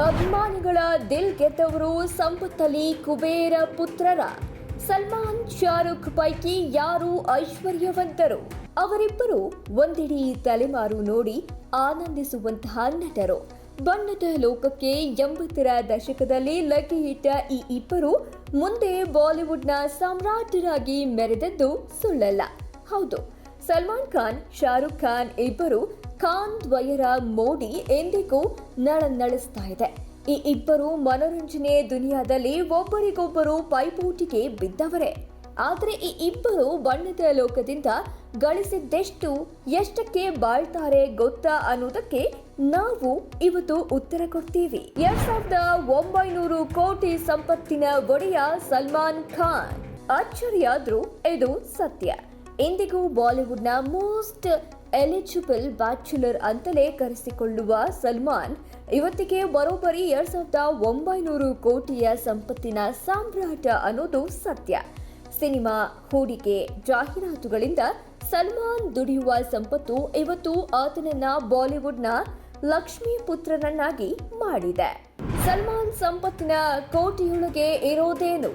ಅಭಿಮಾನಿಗಳ ದಿಲ್ ಗೆದ್ದವರು ಸಂಪತ್ತಲ್ಲಿ ಕುಬೇರ ಪುತ್ರರ. ಸಲ್ಮಾನ್ ಶಾರುಖ್ ಪೈಕಿ ಯಾರು ಐಶ್ವರ್ಯವಂತರು? ಅವರಿಬ್ಬರು ಒಂದಿಡೀ ತಲೆಮಾರು ನೋಡಿ ಆನಂದಿಸುವಂತಹ ನಟರು. ಬಣ್ಣದ ಲೋಕಕ್ಕೆ 80ರ ದಶಕದಲ್ಲಿ ಲಗ್ಗೆಯಿಟ್ಟ ಈ ಇಬ್ಬರು ಮುಂದೆ ಬಾಲಿವುಡ್ನ ಸಾಮ್ರಾಟರಾಗಿ ಮೆರೆದದ್ದು ಸುಳ್ಳಲ್ಲ. ಹೌದು, ಸಲ್ಮಾನ್ ಖಾನ್, ಶಾರುಖ್ ಖಾನ್ ಇಬ್ಬರು ಖಾನ್ ದ್ವಯರ ಮೋಡಿ ಎಂದಿಗೂ ನಳನಳಿಸ್ತಾ ಇದೆ. ಈ ಇಬ್ಬರು ಮನೋರಂಜನೆ ದುನಿಯಾದಲ್ಲಿ ಒಬ್ಬರಿಗೊಬ್ಬರು ಪೈಪೋಟಿಗೆ ಬಿದ್ದವರೇ. ಆದರೆ ಈ ಇಬ್ಬರು ಬಣ್ಣದ ಲೋಕದಿಂದ ಗಳಿಸಿದ್ದೆಷ್ಟು, ಎಷ್ಟಕ್ಕೆ ಬಾಳ್ತಾರೆ ಗೊತ್ತಾ ಅನ್ನೋದಕ್ಕೆ ನಾವು ಇವತ್ತು ಉತ್ತರ ಕೊಡ್ತೀವಿ. 2900 ಕೋಟಿ ಸಂಪತ್ತಿನ ಒಡೆಯ ಸಲ್ಮಾನ್ ಖಾನ್. ಅಚ್ಚರಿಯಾದ್ರೂ ಇದು ಸತ್ಯ. ಇಂದಿಗೂ ಬಾಲಿವುಡ್ನ ಮೋಸ್ಟ್ ಎಲಿಜಿಬಲ್ ಬ್ಯಾಚುಲರ್ ಅಂತಲೇ ಕರೆಸಿಕೊಳ್ಳುವ ಸಲ್ಮಾನ್ ಇವತ್ತಿಗೆ ಬರೋಬ್ಬರಿ 2900 ಕೋಟಿಯ ಸಂಪತ್ತಿನ ಸಾಮ್ರಾಟ ಅನ್ನೋದು ಸತ್ಯ. ಸಿನಿಮಾ, ಹೂಡಿಕೆ, ಜಾಹೀರಾತುಗಳಿಂದ ಸಲ್ಮಾನ್ ದುಡಿಯುವ ಸಂಪತ್ತು ಇವತ್ತು ಆತನನ್ನ ಬಾಲಿವುಡ್ನ ಲಕ್ಷ್ಮೀ ಪುತ್ರನನ್ನಾಗಿ ಮಾಡಿದೆ. ಸಲ್ಮಾನ್ ಸಂಪತ್ತಿನ ಕೋಟಿಯೊಳಗೆ ಇರೋದೇನು?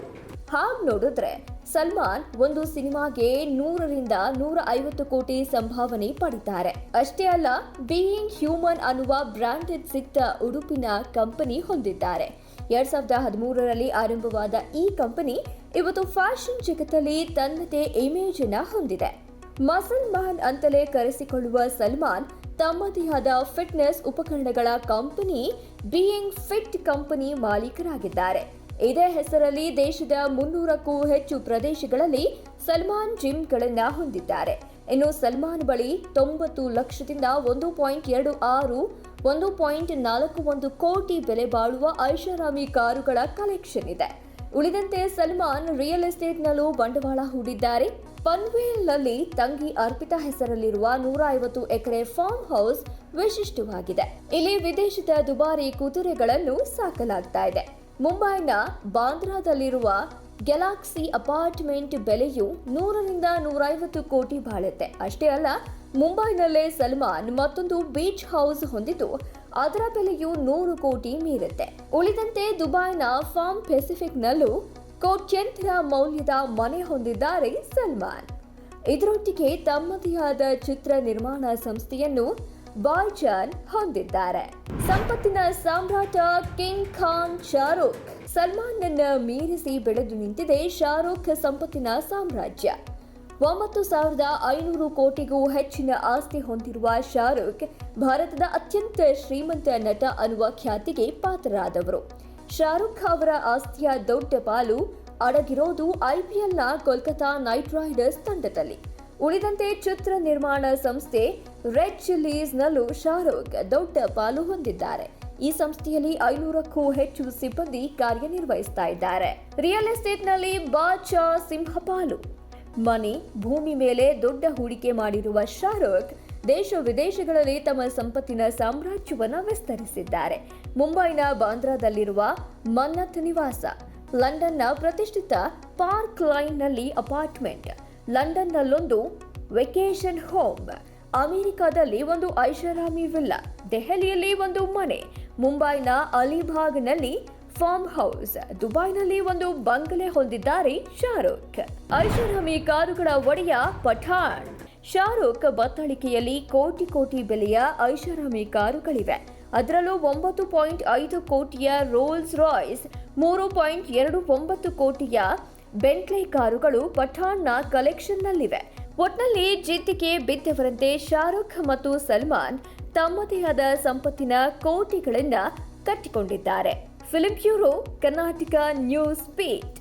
ಹಾಗೆ ನೋಡಿದ್ರೆ ಸಲ್ಮಾನ್ ಒಂದು ಸಿನಿಮಾಗೆ 100ರಿಂದ 150 ಕೋಟಿ ಸಂಭಾವನೆ ಪಡಿತಾರೆ. ಅಷ್ಟೇ ಅಲ್ಲ, ಬೀಯಿಂಗ್ ಹ್ಯೂಮನ್ ಅನ್ನುವ ಬ್ರಾಂಡೆಡ್ ಸಿಕ್ತ ಉಡುಪಿನ ಕಂಪನಿ ಹೊಂದಿದ್ದಾರೆ. 2013ರಲ್ಲಿ ಆರಂಭವಾದ ಈ ಕಂಪನಿ ಇವತ್ತು ಫ್ಯಾಷನ್ ಜಗತ್ತಲ್ಲಿ ತನ್ನದೇ ಇಮೇಜ್ ಅನ್ನ ಹೊಂದಿದೆ. ಮಸಲ್ ಮ್ಯಾನ್ ಅಂತಲೇ ಕರೆಸಿಕೊಳ್ಳುವ ಸಲ್ಮಾನ್ ತಮ್ಮದೇ ಆದ ಫಿಟ್ನೆಸ್ ಉಪಕರಣಗಳ ಕಂಪನಿ ಬೀಯಿಂಗ್ ಫಿಟ್ ಕಂಪನಿ ಮಾಲೀಕರಾಗಿದ್ದಾರೆ. ಇದೇ ಹೆಸರಲ್ಲಿ ದೇಶದ 300ಕ್ಕೂ ಹೆಚ್ಚು ಪ್ರದೇಶಗಳಲ್ಲಿ ಸಲ್ಮಾನ್ ಜಿಮ್ಗಳನ್ನ ಹೊಂದಿದ್ದಾರೆ. ಇನ್ನು ಸಲ್ಮಾನ್ ಬಳಿ 90 ಲಕ್ಷದಿಂದ 1.26 1.41 ಕೋಟಿ ಬೆಲೆ ಬಾಳುವ ಐಷಾರಾಮಿ ಕಾರುಗಳ ಕಲೆಕ್ಷನ್ ಇದೆ. ಉಳಿದಂತೆ ಸಲ್ಮಾನ್ ರಿಯಲ್ ಎಸ್ಟೇಟ್ನಲ್ಲೂ ಬಂಡವಾಳ ಹೂಡಿದ್ದಾರೆ. ಪನ್ವೇಲ್ನಲ್ಲಿ ತಂಗಿ ಅರ್ಪಿತಾ ಹೆಸರಲ್ಲಿರುವ 150 ಎಕರೆ ಫಾರ್ಮ್ ಹೌಸ್ ವಿಶಿಷ್ಟವಾಗಿದೆ. ಇಲ್ಲಿ ವಿದೇಶದ ದುಬಾರಿ ಕುದುರೆಗಳನ್ನು ಸಾಕಲಾಗ್ತಾ ಇದೆ. ಮುಂಬೈನ ಬಾಂದ್ರಾದಲ್ಲಿರುವ ಗ್ಯಾಲಕ್ಸಿ ಅಪಾರ್ಟ್ಮೆಂಟ್ ಬೆಲೆಯು 100ರಿಂದ 150 ಕೋಟಿ ಬಾಳುತ್ತೆ. ಅಷ್ಟೇ ಅಲ್ಲ, ಮುಂಬೈನಲ್ಲೇ ಸಲ್ಮಾನ್ ಮತ್ತೊಂದು ಬೀಚ್ ಹೌಸ್ ಹೊಂದಿದ್ದು ಅದರ ಬೆಲೆಯು 100 ಕೋಟಿ ಮೀರುತ್ತೆ. ಉಳಿದಂತೆ ದುಬೈನ ಫಾರ್ಮ್ ಪೆಸಿಫಿಕ್ನಲ್ಲೂ ಕೋಟ್ಯಂತರ ಮೌಲ್ಯದ ಮನೆ ಹೊಂದಿದ್ದಾರೆ ಸಲ್ಮಾನ್. ಇದರೊಟ್ಟಿಗೆ ತಮ್ಮದೇ ಆದ ಚಿತ್ರ ನಿರ್ಮಾಣ ಸಂಸ್ಥೆಯನ್ನು ಬಾಯ್ಜಾನ್ ಹೊಂದಿದ್ದಾರೆ. ಸಂಪತ್ತಿನ ಸಾಮ್ರಾಟ ಕಿಂಗ್ ಖಾನ್ ಶಾರುಖ್. ಸಲ್ಮಾನ್ನನ್ನ ಮೀರಿಸಿ ಬೆಳೆದು ನಿಂತಿದೆ ಶಾರುಖ್ ಸಂಪತ್ತಿನ ಸಾಮ್ರಾಜ್ಯ. 9500 ಕೋಟಿಗೂ ಹೆಚ್ಚಿನ ಆಸ್ತಿ ಹೊಂದಿರುವ ಶಾರುಖ್ ಭಾರತದ ಅತ್ಯಂತ ಶ್ರೀಮಂತ ನಟ ಅನ್ನುವ ಖ್ಯಾತಿಗೆ ಪಾತ್ರರಾದವರು. ಶಾರುಖ್ ಅವರ ಆಸ್ತಿಯ ದೊಡ್ಡ ಪಾಲು ಅಡಗಿರೋದು IPLನ ಕೋಲ್ಕತಾ ನೈಟ್ ರೈಡರ್ಸ್ ತಂಡದಲ್ಲಿ. ಉಳಿದಂತೆ ಚಿತ್ರ ನಿರ್ಮಾಣ ಸಂಸ್ಥೆ ರೆಡ್ ಚಿಲ್ಲೀಸ್ನಲ್ಲೂ ಶಾರುಖ್ ದೊಡ್ಡ ಪಾಲು ಹೊಂದಿದ್ದಾರೆ. ಈ ಸಂಸ್ಥೆಯಲ್ಲಿ 500ಕ್ಕೂ ಹೆಚ್ಚು ಸಿಬ್ಬಂದಿ ಕಾರ್ಯನಿರ್ವಹಿಸ್ತಾ ಇದ್ದಾರೆ. ರಿಯಲ್ ಎಸ್ಟೇಟ್ನಲ್ಲಿ ಬಾಚಾ ಸಿಂಹಪಾಲು. ಮನೆ, ಭೂಮಿ ಮೇಲೆ ದೊಡ್ಡ ಹೂಡಿಕೆ ಮಾಡಿರುವ ಶಾರುಖ್ ದೇಶ ವಿದೇಶಗಳಲ್ಲಿ ತಮ್ಮ ಸಂಪತ್ತಿನ ಸಾಮ್ರಾಜ್ಯವನ್ನು ವಿಸ್ತರಿಸಿದ್ದಾರೆ. ಮುಂಬೈನ ಬಾಂದ್ರಾದಲ್ಲಿರುವ ಮನ್ನತ್ ನಿವಾಸ, ಲಂಡನ್ನ ಪ್ರತಿಷ್ಠಿತ ಪಾರ್ಕ್ ಲೈನ್ನಲ್ಲಿ ಅಪಾರ್ಟ್ಮೆಂಟ್, ಲಂಡನ್ನಲ್ಲೊಂದು ವೆಕೇಷನ್ ಹೋಮ್, ಅಮೆರಿಕಾದಲ್ಲಿ ಒಂದು ಐಷಾರಾಮಿ ವಿಲ್ಲಾ, ದೆಹಲಿಯಲ್ಲಿ ಒಂದು ಮನೆ, ಮುಂಬೈನ ಅಲಿಬಾಗ್ನಲ್ಲಿ ಫಾರ್ಮ್ ಹೌಸ್, ದುಬೈನಲ್ಲಿ ಒಂದು ಬಂಗಲೆ ಹೊಂದಿದ್ದಾರೆ ಶಾರುಖ್. ಐಷಾರಾಮಿ ಕಾರುಗಳ ಒಡೆಯ ಪಠಾಣ್. ಶಾರುಖ್ ಬತ್ತಳಿಕೆಯಲ್ಲಿ ಕೋಟಿ ಕೋಟಿ ಬೆಲೆಯ ಐಷಾರಾಮಿ ಕಾರುಗಳಿವೆ. ಅದರಲ್ಲೂ 9.5 ಕೋಟಿಯ ರೋಲ್ಸ್ ರಾಯ್ಸ್, 3.29 ಕೋಟಿಯ ಬೆಂಟ್ಲೆ ಕಾರುಗಳು ಪಠಾಣ್ನ ಕಲೆಕ್ಷನ್ನಲ್ಲಿವೆ. ಒಟ್ನಲ್ಲಿ ಜಿದ್ದಿಗೆ ಬಿದ್ದವರಂತೆ ಶಾರುಖ್ ಮತ್ತು ಸಲ್ಮಾನ್ ತಮ್ಮದೇ ಆದ ಸಂಪತ್ತಿನ ಕೋಟಿಗಳನ್ನ ಕಟ್ಟಿಕೊಂಡಿದ್ದಾರೆ. Film bureau, Karnataka news beet.